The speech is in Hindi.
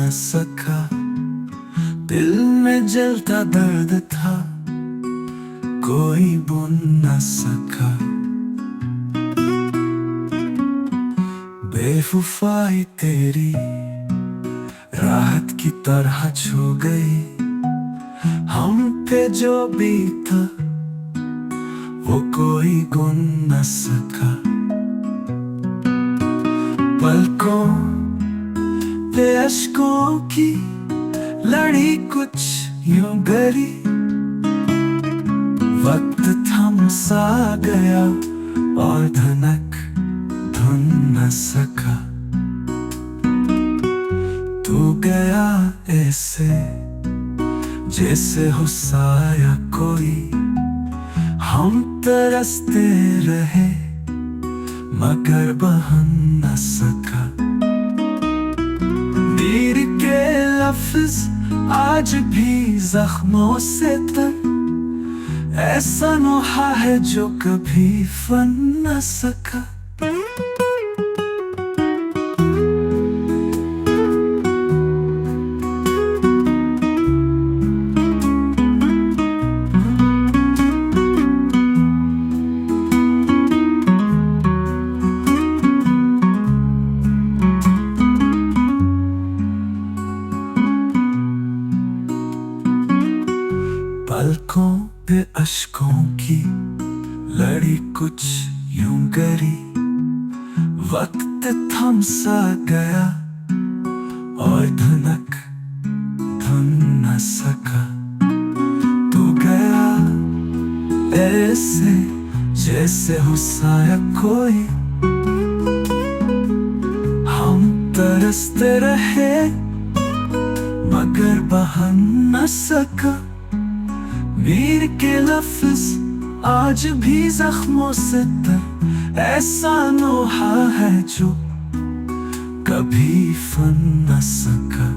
न सका। दिल में जलता दर्द था, कोई बुन न सका। बेवफाई तेरी राहत की तरह छू गई, हम पे जो बीता वो कोई गुन न सका। पलकों पे अश्कों की लड़ी कुछ यूं गरी, वक्त थम सा गया और धनक धुन न सका। तू गया ऐसे जैसे हो साया कोई, हम तरसते रहे मगर बहन न सका। मीर के लफ्ज आज भी जख्मों से तर, ऐसा नोहा है जो कभी फन न सका। पलकों पे अश्कों की लड़ी कुछ यूं गरी, वक्त थम सा गया और धनक धुन न सका। तू गया ऐसे जैसे हो साया कोई, हम तरसते रहे मगर बहन न सका। मीर के लफ्ज आज भी जख्मों से तर, ऐसा नोहा है जो कभी फन न सका।